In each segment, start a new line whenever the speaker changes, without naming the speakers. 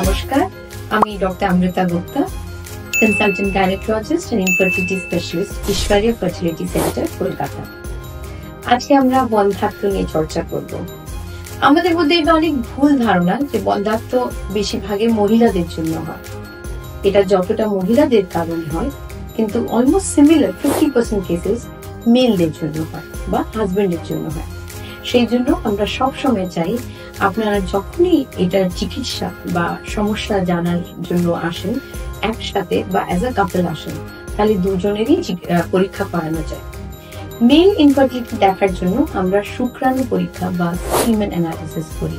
নমস্কার, আমি doctor Amrita Gupta, consultant gynaecologist and infertility specialist, Ishwariya fertility centre, Kolkata. আজকে আমরা বন্ধ্যাত্ব নিয়ে চর্চা করব। আমাদের মধ্যে এটা অনেক ভুল ধারণা যে বন্ধ্যাত্ব বেশিরভাগে মহিলাদের জন্য হয়। এটা যতটা মহিলাদের কারণে হয়, কিন্তু অলমোস্ট সিমিলার 50% কেসেস মেলদের জন্য হয় বা হাজবেন্ডের জন্য হয়। সেই জন্য আমরা সবসময় চাই আপনারা যখনই এটার চিকিৎসা বা সমস্যা জানার জন্য আসেন, একসাথে বা অ্যাজ আ কাপল আসেন, তাহলে দুজনেরই পরীক্ষা করানো যায়। মেল ইনফার্টিলিটি দেখার জন্য আমরা শুক্রাণু পরীক্ষা বা সিমেন অ্যানালিসিস করি।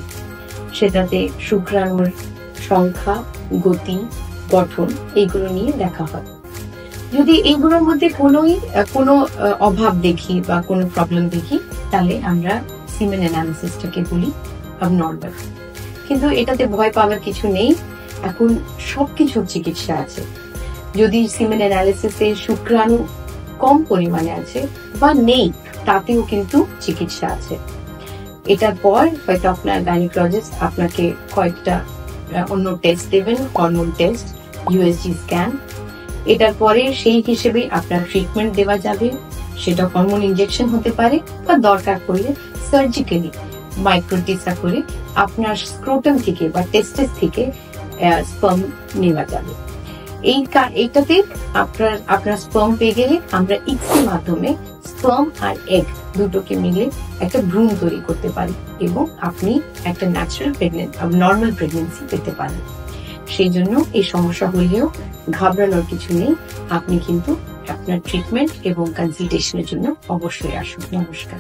সেটাতে শুক্রাণুর সংখ্যা, গতি, গঠন এইগুলো নিয়ে দেখা হয়। যদি এইগুলোর মধ্যে কোনো অভাব দেখি বা কোনো প্রবলেম দেখি, তাহলে আমরা সিমেন অ্যানালিসিসটাকে বলি abnormal। কিন্তু এটাতে ভয় পাওয়ার কিছু নেই, এখন সবকিছুর চিকিৎসা আছে। যদি সিমেন অ্যানালিসিসে শুক্রাণু কম পরিমাণে আছে বা নেই, তাতেও কিন্তু চিকিৎসা আছে। এটার পর হয়তো আপনার গাইনোকোলজিস্ট আপনাকে কয়েকটা অন্য টেস্ট দেবেন, হরমোন টেস্ট, ইউএসজি স্ক্যান। এটার পরে সেই হিসেবে আপনার ট্রিটমেন্ট দেওয়া যাবে। সেটা হরমোন ইনজেকশন হতে পারে বা দরকার পড়লে সার্জিক্যালি মাইক্রোটিসা করে আপনার স্ক্রোটাম থেকে বা টেস্টিস থেকে স্পার্ম নেওয়া যাবে। এইটাতে আপনার স্পার্ম পেয়ে গেলে আমরা ইক্সির মাধ্যমে স্পার্ম আর এগ দুটোকে মিলে একটা ভ্রূণ তৈরি করতে পারি এবং আপনি একটা ন্যাচারাল নর্মাল প্রেগনেন্সি পেতে পারেন। সেই জন্য এই সমস্যা হলেও ঘাবড়ানোর কিছু নেই, আপনি কিন্তু আপনার ট্রিটমেন্ট এবং কনসালটেশনের জন্য অবশ্যই আসুন। নমস্কার।